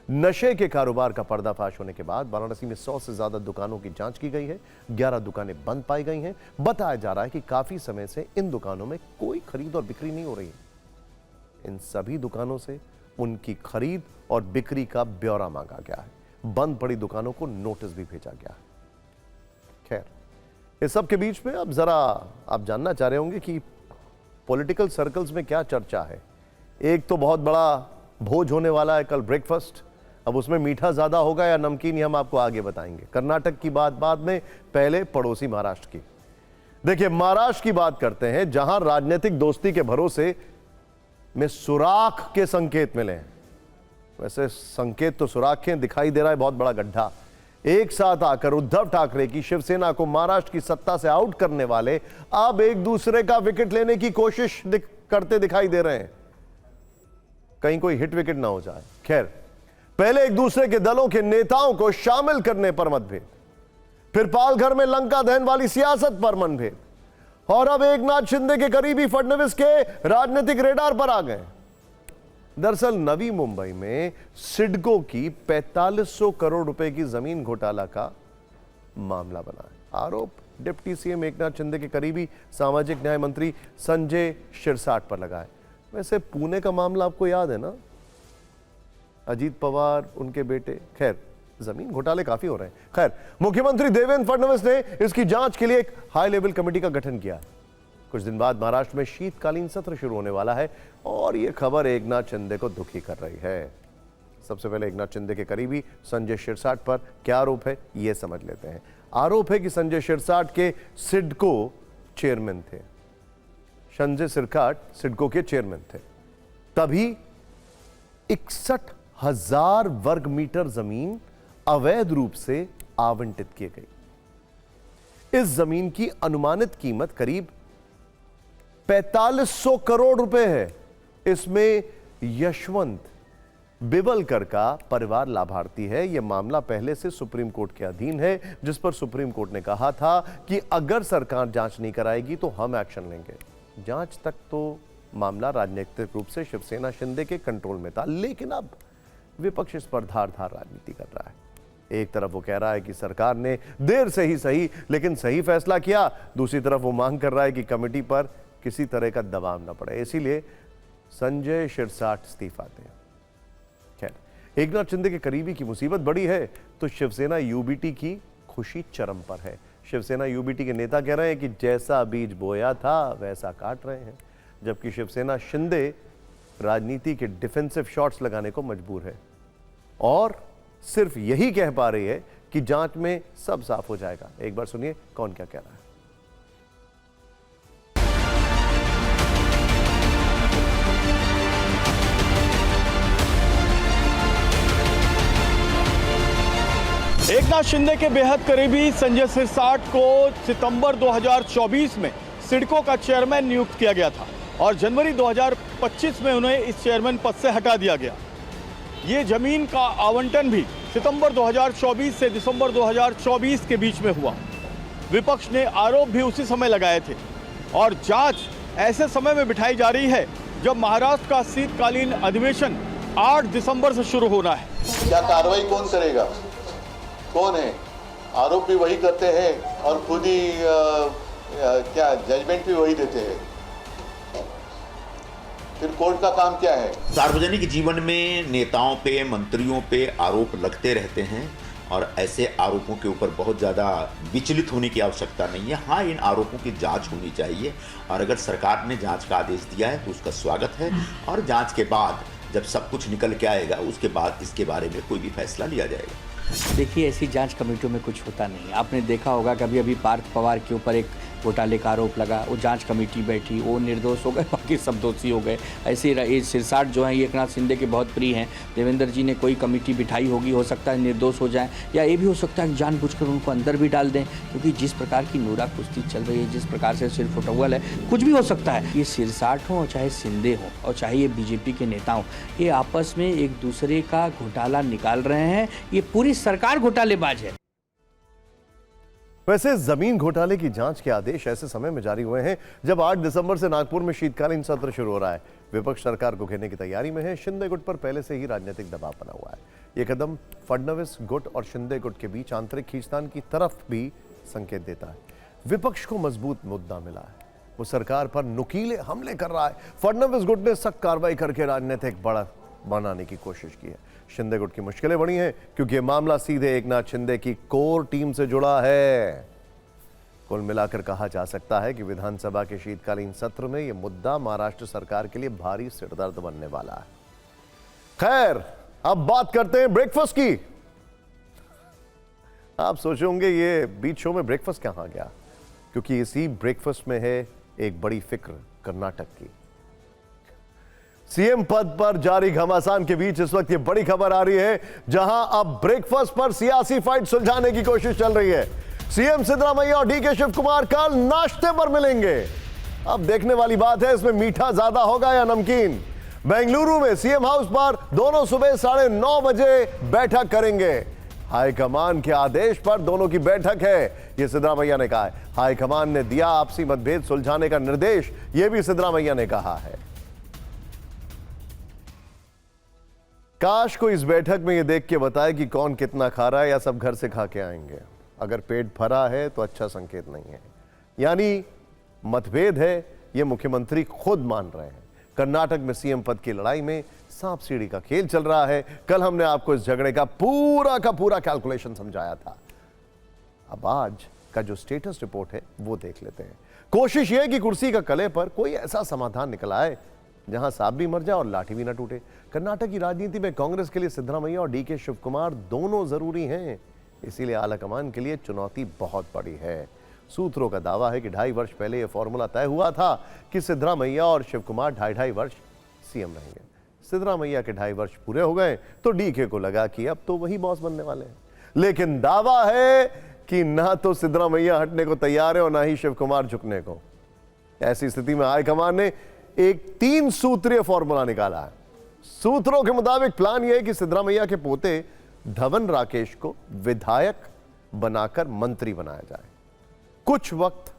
नशे के कारोबार का पर्दाफाश होने के बाद वाराणसी में 100 से ज्यादा दुकानों की जांच की गई है। 11 दुकानें बंद पाई गई हैं। बताया जा रहा है कि काफी समय से इन दुकानों में कोई खरीद और बिक्री नहीं हो रही है। इन सभी दुकानों से उनकी खरीद और बिक्री का ब्यौरा मांगा गया है। बंद पड़ी दुकानों को नोटिस भी भेजा गया है। खैर, इस सब के बीच में अब जरा आप जानना चाह रहे होंगे कि पॉलिटिकल सर्कल्स में क्या चर्चा है। एक तो बहुत बड़ा भोज होने वाला है कल, ब्रेकफास्ट। अब उसमें मीठा ज्यादा होगा या नमकीन, ये हम आपको आगे बताएंगे। कर्नाटक की बात बाद में, पहले पड़ोसी महाराष्ट्र की। देखिए, महाराष्ट्र की बात करते हैं, जहां राजनीतिक दोस्ती के भरोसे में सुराख के संकेत मिले हैं। वैसे संकेत तो सुराख के दिखाई दे रहा है बहुत बड़ा गड्ढा। एक साथ आकर उद्धव ठाकरे की शिवसेना को महाराष्ट्र की सत्ता से आउट करने वाले अब एक दूसरे का विकेट लेने की कोशिश करते दिखाई दे रहे हैं। कहीं कोई हिट विकेट ना हो जाए। खैर, पहले एक दूसरे के दलों के नेताओं को शामिल करने पर मतभेद, फिर पालघर में लंका दहन वाली सियासत पर मनभेद, और अब एकनाथ शिंदे के करीबी फडणवीस के राजनीतिक रेडार पर आ गए। दरअसल नवी मुंबई में सिडको की 4500 करोड़ रुपए की जमीन घोटाला का मामला बना है। आरोप डिप्टी सीएम एकनाथ शिंदे के करीबी सामाजिक न्याय मंत्री संजय शिरसाट पर लगा है। वैसे पुणे का मामला आपको याद है ना, अजीत पवार, उनके बेटे। खैर, जमीन घोटाले काफी हो रहे हैं। खैर, मुख्यमंत्री देवेंद्र फडणवीस ने इसकी जांच के लिए एक हाई लेवल कमेटी का गठन किया। कुछ दिन बाद महाराष्ट्र में शीतकालीन सत्र शुरू होने वाला है और यह खबर एकनाथ शिंदे को दुखी कर रही है। सबसे पहले एकनाथ शिंदे के करीबी संजय शिरसाट पर क्या आरोप है, यह समझ लेते हैं। आरोप है कि संजय शिरसाट के सिडको चेयरमैन थे। संजय शिरसाट सिडको के चेयरमैन थे, तभी 61,000 वर्ग मीटर जमीन अवैध रूप से आवंटित की गई। इस जमीन की अनुमानित कीमत करीब 4500 करोड़ रुपए है। इसमें यशवंत बिवलकर का परिवार लाभार्थी है। यह मामला पहले से सुप्रीम कोर्ट के अधीन है, जिस पर सुप्रीम कोर्ट ने कहा था कि अगर सरकार जांच नहीं कराएगी तो हम एक्शन लेंगे। जांच तक तो मामला राजनीतिक रूप से शिवसेना शिंदे के कंट्रोल में था, लेकिन अब विपक्ष इस पर धारदार राजनीति कर रहा है। एक तरफ वो कह रहा है कि सरकार ने देर से ही सही लेकिन सही फैसला किया, दूसरी तरफ वो मांग कर रहा है कि कमेटी पर किसी तरह का दबाव न पड़े, इसीलिए संजय शिरसाट इस्तीफा दें। खैर, एकनाथ शिंदे के करीबी की मुसीबत बड़ी है तो शिवसेना यूबीटी की खुशी चरम पर है। शिवसेना यूबीटी के नेता कह रहे हैं कि जैसा बीज बोया था वैसा काट रहे हैं, जबकि शिवसेना शिंदे राजनीति के डिफेंसिव शॉट्स लगाने को मजबूर है और सिर्फ यही कह पा रही है कि जांच में सब साफ हो जाएगा। एक बार सुनिए कौन क्या कह रहा है। एकनाथ शिंदे के बेहद करीबी संजय सिरसाट को सितंबर 2024 में सिडको का चेयरमैन नियुक्त किया गया था और जनवरी 2025 में उन्हें इस चेयरमैन पद से हटा दिया गया। ये जमीन का आवंटन भी सितंबर 2024 से दिसंबर 2024 के बीच में हुआ। विपक्ष ने आरोप भी उसी समय लगाए थे और जांच ऐसे समय में बिठाई जा रही है जब महाराष्ट्र का शीतकालीन अधिवेशन 8 दिसंबर से शुरू होना है। क्या कार्रवाई कौन करेगा, कौन है? आरोप भी वही करते हैं और खुद ही क्या जजमेंट भी वही देते हैं। फिर कोर्ट का काम क्या है? सार्वजनिक जीवन में नेताओं पे, मंत्रियों पे आरोप लगते रहते हैं और ऐसे आरोपों के ऊपर बहुत ज़्यादा विचलित होने की आवश्यकता नहीं है। हाँ, इन आरोपों की जांच होनी चाहिए और अगर सरकार ने जांच का आदेश दिया है तो उसका स्वागत है और जांच के बाद जब सब कुछ निकल के आएगा उसके बाद इसके बारे में कोई भी फैसला लिया जाएगा। देखिए, ऐसी जांच कमेटियों में कुछ होता नहीं। आपने देखा होगा कभी अभी पार्थ पवार के ऊपर एक घोटाले का आरोप लगा, वो जांच कमेटी बैठी, वो निर्दोष हो गए, बाकी सब दोषी हो गए। ऐसे ही सिरसाट जो है ये एकनाथ शिंदे के बहुत प्रिय हैं। देवेंद्र जी ने कोई कमेटी बिठाई होगी, हो सकता है निर्दोष हो जाए या ये भी हो सकता है जानबूझकर उनको अंदर भी डाल दें, क्योंकि जिस प्रकार की नूरा कुश्ती चल रही है, जिस प्रकार से सिर फुटबॉल है, कुछ भी हो सकता है। ये सिरसाट हो चाहे शिंदे हो और चाहे ये बीजेपी के नेता हो, ये आपस में एक दूसरे का घोटाला निकाल रहे हैं। ये पूरी सरकार घोटालेबाज है। वैसे जमीन घोटाले की जांच के आदेश ऐसे समय में जारी हुए हैं जब 8 दिसंबर से नागपुर में शीतकालीन सत्र शुरू हो रहा है। विपक्ष सरकार को घेरने की तैयारी में है। शिंदे गुट पर पहले से ही राजनीतिक दबाव बना हुआ है। यह कदम फडणवीस गुट और शिंदे गुट के बीच आंतरिक खींचतान की तरफ भी संकेत देता है। विपक्ष को मजबूत मुद्दा मिला है, वो सरकार पर नुकीले हमले कर रहा है। फडणवीस गुट ने सख्त कार्रवाई करके राजनीतिक बढ़त बनाने की कोशिश की है। शिंदे गुट की मुश्किलें बढ़ी हैं क्योंकि यह मामला सीधे एकनाथ शिंदे की कोर टीम से जुड़ा है। कुल मिलाकर कहा जा सकता है कि विधानसभा के शीतकालीन सत्र में यह मुद्दा महाराष्ट्र सरकार के लिए भारी सिरदर्द बनने वाला है। खैर, अब बात करते हैं ब्रेकफास्ट की। आप सोचोगे ये बीच शो में ब्रेकफास्ट कहां गया, क्योंकि इसी ब्रेकफास्ट में है एक बड़ी फिक्र कर्नाटक की। सीएम पद पर जारी घमासान के बीच इस वक्त ये बड़ी खबर आ रही है, जहां अब ब्रेकफास्ट पर सियासी फाइट सुलझाने की कोशिश चल रही है। सीएम सिद्धरामैया और डीके शिव कुमार कल नाश्ते पर मिलेंगे। अब देखने वाली बात है इसमें मीठा ज्यादा होगा या नमकीन। बेंगलुरु में सीएम हाउस पर दोनों सुबह 9:30 बजे बैठक करेंगे। हाईकमान के आदेश पर दोनों की बैठक है, यह सिद्धरामैया ने कहा है। हाईकमान ने दिया आपसी मतभेद सुलझाने का निर्देश, यह भी सिद्धरामैया ने कहा है। काश को इस बैठक में यह देख के बताए कि कौन कितना खा रहा है या सब घर से खा के आएंगे। अगर पेट भरा है तो अच्छा संकेत नहीं है, यानी मतभेद है, यह मुख्यमंत्री खुद मान रहे हैं। कर्नाटक में सीएम पद की लड़ाई में सांप सीढ़ी का खेल चल रहा है। कल हमने आपको इस झगड़े का पूरा कैलकुलेशन समझाया था। अब आज का जो स्टेटस रिपोर्ट है वो देख लेते हैं। कोशिश यह है कि कुर्सी का कले पर कोई ऐसा समाधान निकल आए जहां सांप भी मर जाए और लाठी भी ना टूटे। कर्नाटक की राजनीति में कांग्रेस के लिए सिद्धरामैया और डीके शिव कुमार दोनों जरूरी हैं, इसीलिए आलाकमान के लिए चुनौती बहुत बड़ी है। सूत्रों का दावा है कि 2.5 वर्ष पहले यह फॉर्मूला तय हुआ था कि सिद्धरामैया और शिव कुमार 2.5 वर्ष सीएम रहेंगे। सिद्धरामैया के 2.5 वर्ष पूरे हो गए तो डीके को लगा कि अब तो वही बॉस बनने वाले हैं। लेकिन दावा है कि ना तो सिद्धरामैया हटने को तैयार है और ना ही शिव कुमार झुकने को। ऐसी स्थिति में हाईकमान ने एक 3 सूत्रीय फॉर्मूला निकाला है। सूत्रों के मुताबिक प्लान यह है कि सिद्धरामैया के पोते धवन राकेश को विधायक बनाकर मंत्री बनाया जाए। कुछ वक्त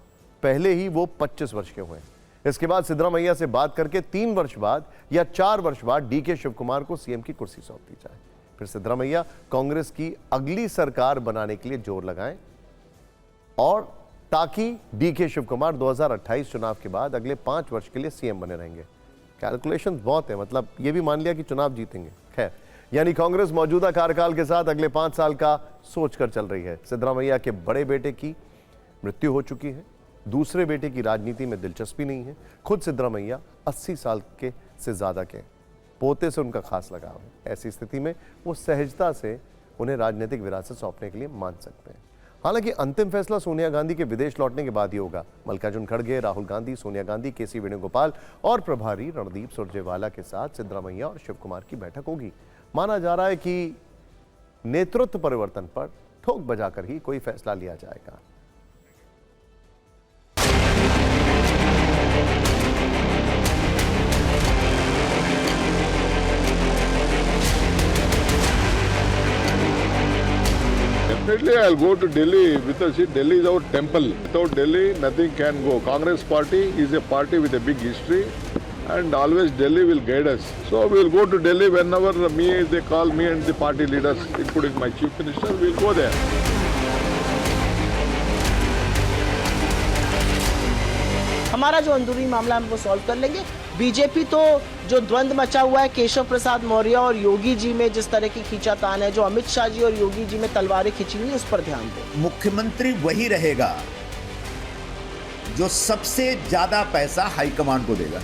पहले ही वो 25 वर्ष के हुए। इसके बाद सिद्धरामैया से बात करके 3 वर्ष बाद या 4 वर्ष बाद डीके शिव कुमार को सीएम की कुर्सी सौंप दी जाए। फिर सिद्धरामैया कांग्रेस की अगली सरकार बनाने के लिए जोर लगाएं और ताकि डीके शिव कुमार 2028 चुनाव के बाद अगले 5 वर्ष के लिए सीएम बने रहेंगे। कैलकुलेशन बहुत है, मतलब ये भी मान लिया कि चुनाव जीतेंगे। खैर, यानी कांग्रेस मौजूदा कार्यकाल के साथ अगले 5 साल का सोचकर चल रही है। सिद्धरामैया के बड़े बेटे की मृत्यु हो चुकी है, दूसरे बेटे की राजनीति में दिलचस्पी नहीं है। खुद सिद्धरामैया 80 साल के से ज्यादा के, पोते से उनका खास लगाव है। ऐसी स्थिति में वो सहजता से उन्हें राजनीतिक विरासत सौंपने के लिए मान सकते हैं। हालांकि अंतिम फैसला सोनिया गांधी के विदेश लौटने के बाद ही होगा। मल्लिकार्जुन खड़गे, राहुल गांधी, सोनिया गांधी, केसी वेणुगोपाल और प्रभारी रणदीप सुरजेवाला के साथ सिद्धरामैया और शिव कुमार की बैठक होगी। माना जा रहा है कि नेतृत्व परिवर्तन पर ठोक बजाकर ही कोई फैसला लिया जाएगा। Definitely, I'll go to Delhi because Delhi is our temple. Without Delhi, nothing can go. Congress party is a party with a big history, and always Delhi will guide us. So we will go to Delhi whenever they call me and the party leaders, including my chief minister, we'll go there. हमारा जो अंदरूनी मामला हम वो सॉल्व कर लेंगे। बीजेपी तो जो द्वंद्व मचा हुआ है केशव प्रसाद मौर्य और योगी जी में, जिस तरह की खींचातान है, जो अमित शाह जी और योगी जी में तलवारें खींची हुई, उस पर ध्यान दें। मुख्यमंत्री वही रहेगा जो सबसे ज्यादा पैसा हाईकमान को देगा।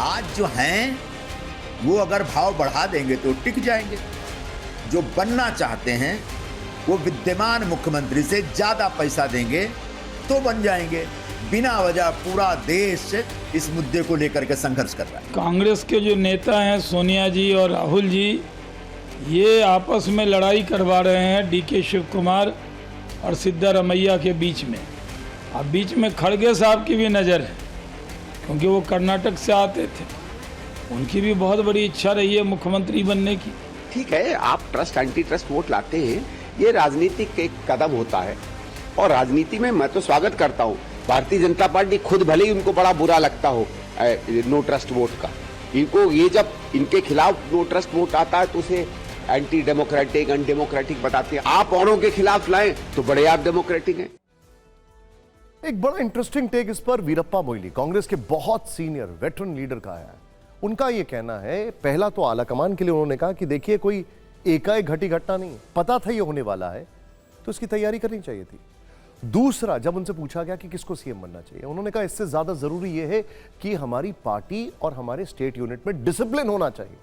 आज जो हैं वो अगर भाव बढ़ा देंगे तो टिक जाएंगे। जो बनना चाहते हैं वो विद्यमान मुख्यमंत्री से ज्यादा पैसा देंगे तो बन जाएंगे। बिना वजह पूरा देश इस मुद्दे को लेकर के संघर्ष कर रहा है। कांग्रेस के जो नेता हैं सोनिया जी और राहुल जी, ये आपस में लड़ाई करवा रहे हैं डीके शिव कुमार और सिद्धारमैया के बीच में। अब बीच में खड़गे साहब की भी नज़र है, क्योंकि वो कर्नाटक से आते थे, उनकी भी बहुत बड़ी इच्छा रही है मुख्यमंत्री बनने की। ठीक है, आप ट्रस्ट एंटी ट्रस्ट वोट लाते हैं, ये राजनीतिक एक कदम होता है और राजनीति में मैं तो स्वागत करता हूँ। भारतीय जनता पार्टी खुद भले ही उनको बड़ा बुरा लगता हो नो ट्रस्ट वोट का, इनको ये जब इनके खिलाफ नो ट्रस्ट वोट आता है तो उसे एंटी डेमोक्रेटिक अनडेमोक्रेटिक बताते हैं। आप औरों के खिलाफ लाएं तो बड़े आप डेमोक्रेटिक हैं। एक बड़ा इंटरेस्टिंग टेक इस पर वीरप्पा मोइली, कांग्रेस के बहुत सीनियर वेटरन लीडर का है। उनका यह कहना है, पहला तो आलाकमान के लिए उन्होंने कहा कि देखिए कोई एकाएक घटी घटना नहीं, पता था ये होने वाला है तो इसकी तैयारी करनी चाहिए थी। दूसरा, जब उनसे पूछा गया कि किसको सीएम बनना चाहिए, उन्होंने कहा इससे ज्यादा जरूरी यह है कि हमारी पार्टी और हमारे स्टेट यूनिट में डिसिप्लिन होना चाहिए।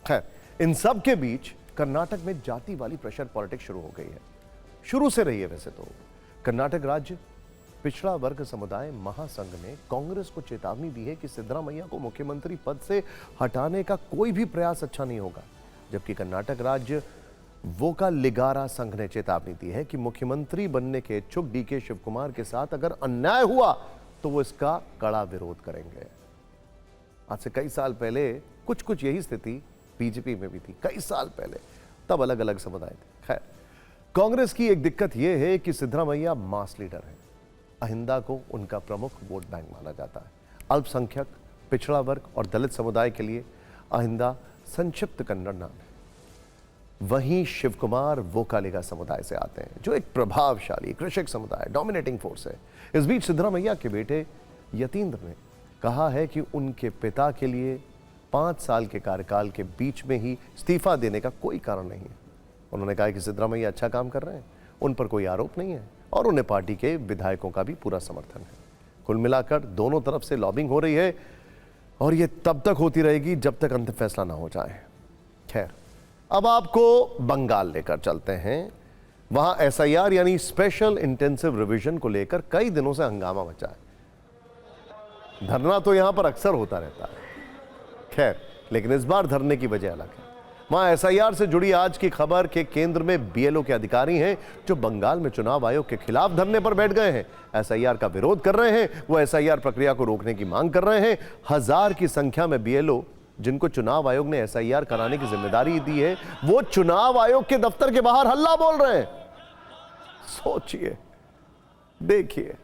खैर, इन सब के बीच कर्नाटक में जाति वाली प्रेशर पॉलिटिक्स शुरू हो गई है। शुरू से रही है वैसे तो। कर्नाटक राज्य पिछड़ा वर्ग समुदाय महासंघ ने कांग्रेस को चेतावनी दी है कि सिद्धरामैया को मुख्यमंत्री पद से हटाने का कोई भी प्रयास अच्छा नहीं होगा। जबकि कर्नाटक राज्य वोकालिगारा संघ ने चेतावनी दी है कि मुख्यमंत्री बनने के इच्छुक डीके शिव कुमार के साथ अगर अन्याय हुआ तो वो इसका कड़ा विरोध करेंगे। आज से कई साल पहले कुछ यही स्थिति बीजेपी में भी थी, कई साल पहले, तब अलग अलग समुदाय थे। खैर, कांग्रेस की एक दिक्कत यह है कि सिद्धरामैया मास लीडर है। अहिंदा को उनका प्रमुख वोट बैंक माना जाता है। अल्पसंख्यक, पिछड़ा वर्ग और दलित समुदाय के लिए अहिंदा संक्षिप्त कन्नड़ नाम है। वहीं शिव कुमार वोकालिगा समुदाय से आते हैं, जो एक प्रभावशाली कृषक समुदाय, डोमिनेटिंग फोर्स है। इस बीच सिद्धरामैया के बेटे यतीन्द्र ने कहा है कि उनके पिता के लिए 5 साल के कार्यकाल के बीच में ही इस्तीफा देने का कोई कारण नहीं है। उन्होंने कहा कि सिद्धरामैया अच्छा काम कर रहे हैं, उन पर कोई आरोप नहीं है और उन्हें पार्टी के विधायकों का भी पूरा समर्थन है। कुल मिलाकर दोनों तरफ से लॉबिंग हो रही है और ये तब तक होती रहेगी जब तक अंतिम फैसला ना हो जाए। खैर, अब आपको बंगाल लेकर चलते हैं। वहां एसआईआर यानी स्पेशल इंटेंसिव रिवीजन को लेकर कई दिनों से हंगामा मचा है। धरना तो यहां पर अक्सर होता रहता है, खैर, लेकिन इस बार धरने की वजह अलग है। वहां एसआईआर से जुड़ी आज की खबर के केंद्र में बीएलओ के अधिकारी हैं जो बंगाल में चुनाव आयोग के खिलाफ धरने पर बैठ गए हैं। एसआईआर का विरोध कर रहे हैं, वो एसआईआर प्रक्रिया को रोकने की मांग कर रहे हैं। 1000 की संख्या में बीएलओ जिनको चुनाव आयोग ने एसआईआर कराने की जिम्मेदारी दी है, वो चुनाव आयोग के दफ्तर के बाहर हल्ला बोल रहे हैं। सोचिए, देखिए।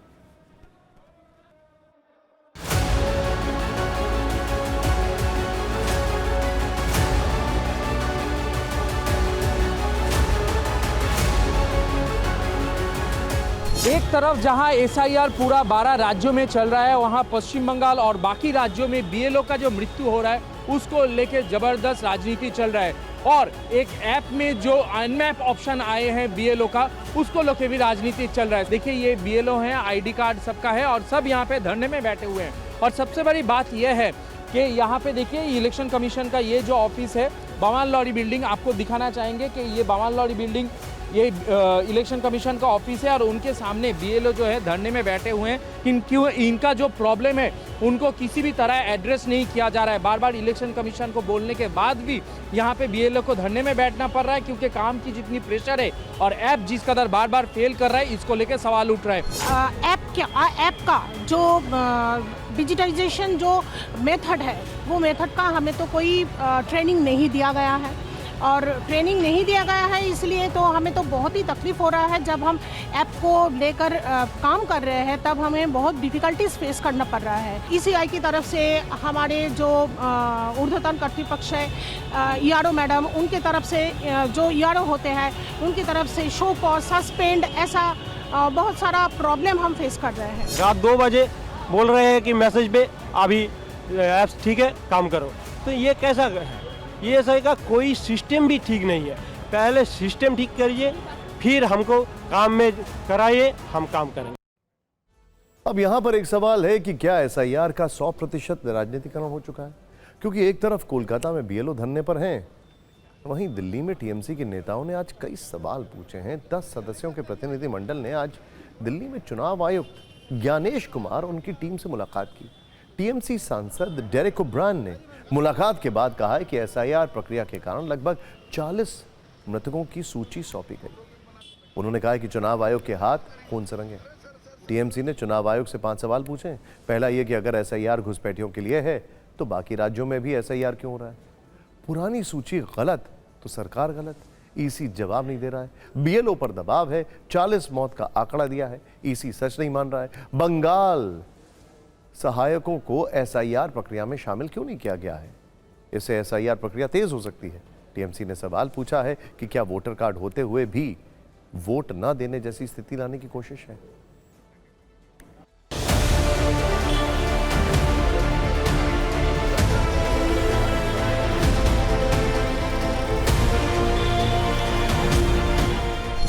एक तरफ जहां एसआईआर पूरा 12 राज्यों में चल रहा है, वहां पश्चिम बंगाल और बाकी राज्यों में बीएलओ का जो मृत्यु हो रहा है उसको लेकर जबरदस्त राजनीति चल रहा है। और एक ऐप में जो अनमैप ऑप्शन आए हैं बीएलओ का, उसको लेकर भी राजनीति चल रहा है। देखिए, ये बीएलओ हैं, आईडी कार्ड सबका है और सब यहाँ पे धरने में बैठे हुए हैं। और सबसे बड़ी बात यह है कि यहाँ पे देखिए इलेक्शन कमीशन का ये जो ऑफिस है बवाल लॉरी बिल्डिंग आपको दिखाना चाहेंगे कि ये बवाल लॉरी बिल्डिंग ये इलेक्शन कमीशन का ऑफिस है और उनके सामने बीएलओ जो है धरने में बैठे हुए हैं। इनका जो प्रॉब्लम है उनको किसी भी तरह एड्रेस नहीं किया जा रहा है। बार बार इलेक्शन कमीशन को बोलने के बाद भी यहाँ पे बीएलओ को धरने में बैठना पड़ रहा है, क्योंकि काम की जितनी प्रेशर है और ऐप जिस कदर बार बार फेल कर रहा है, इसको लेकर सवाल उठ रहा है। ऐप का जो डिजिटाइजेशन जो मेथड है, वो मेथड का हमें तो कोई ट्रेनिंग नहीं दिया गया है, और ट्रेनिंग नहीं दिया गया है इसलिए तो हमें तो बहुत ही तकलीफ हो रहा है। जब हम ऐप को लेकर काम कर रहे हैं तब हमें बहुत डिफ़िकल्टीज फेस करना पड़ रहा है। ईसीआई की तरफ से हमारे जो ऊर्ध्वतन कर्तृपक्ष है ईआरओ मैडम, उनके तरफ से जो ईआरओ होते हैं उनकी तरफ से शो कॉज, सस्पेंड, ऐसा बहुत सारा प्रॉब्लम हम फेस कर रहे हैं। रात 2 बजे बोल रहे हैं कि मैसेज पे अभी ऐप्स ठीक है काम करो, तो ये कैसा है? ये ऐसा का कोई सिस्टम भी ठीक नहीं है। पहले सिस्टम ठीक करिए, फिर हमको काम में कराइए, हम काम करेंगे। अब यहां पर एक सवाल है कि क्या एसआईआर का 100% राजनीतिकरण हो चुका है? क्योंकि एक तरफ कोलकाता में बीएलओ धरने पर हैं, वहीं दिल्ली में टीएमसी के नेताओं ने आज कई सवाल पूछे हैं। 10 सदस्यों के प्रतिनिधिमंडल ने आज दिल्ली में चुनाव आयुक्त ज्ञानेश कुमार और उनकी टीम से मुलाकात की। टीएमसी सांसद डेरेक ओब्रायन ने मुलाकात के बाद कहा है कि एसआईआर प्रक्रिया के कारण लगभग 40 मृतकों की सूची सौंपी गई। उन्होंने कहा कि चुनाव आयोग के हाथ खून से रंगे। टीएमसी ने चुनाव आयोग से 5 सवाल पूछे। पहला यह कि अगर एसआईआर घुसपैठियों के लिए है तो बाकी राज्यों में भी एसआईआर क्यों हो रहा है? पुरानी सूची गलत तो सरकार गलत। ईसी जवाब नहीं दे रहा है। बीएलओ पर दबाव है। 40 मौत का आंकड़ा दिया है, ईसी सच नहीं मान रहा है। बंगाल सहायकों को एसआईआर प्रक्रिया में शामिल क्यों नहीं किया गया है? इससे एसआईआर प्रक्रिया तेज हो सकती है। टीएमसी ने सवाल पूछा है कि क्या वोटर कार्ड होते हुए भी वोट न देने जैसी स्थिति लाने की कोशिश है?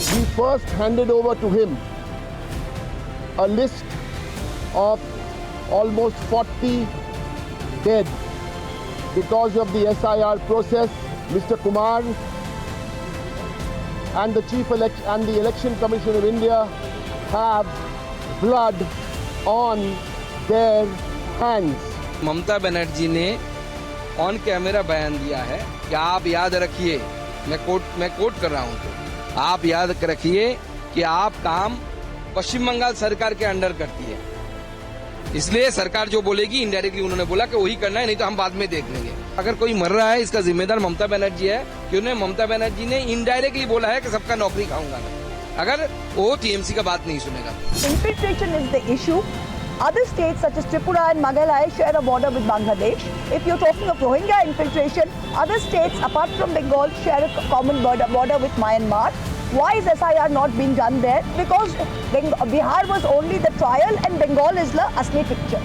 We first handed over to him a list of almost 40 dead because of the SIR process. Mr. Kumar and the Election Commission of India have blood on their hands. Mamata Banerjee ने ऑन कैमरा बयान दिया है कि आप याद रखिए, मैं कोट कर रहा हूं, तो आप याद रखिए कि आप काम पश्चिम बंगाल सरकार के अंडर करती है, इसलिए सरकार जो बोलेगी इनडायरेक्टली उन्होंने बोला कि वही करना है, नहीं तो हम बाद में देख लेंगे। अगर कोई मर रहा है इसका जिम्मेदार ममता बनर्जी है, क्योंकि ममता बनर्जी ने इनडायरेक्टली बोला है कि सबका नौकरी खाऊंगा मैं, अगर वो टीएमसी का बात नहीं सुनेगा। Infiltration is the issue. Other states such as Tripura and Meghalaya share a border with Bangladesh. If you're talking of Rohingya infiltration, other states apart from Bengal share a common border with Myanmar. Why is SIR not being done there? Because Bihar was only the trial and Bengal is the asli picture.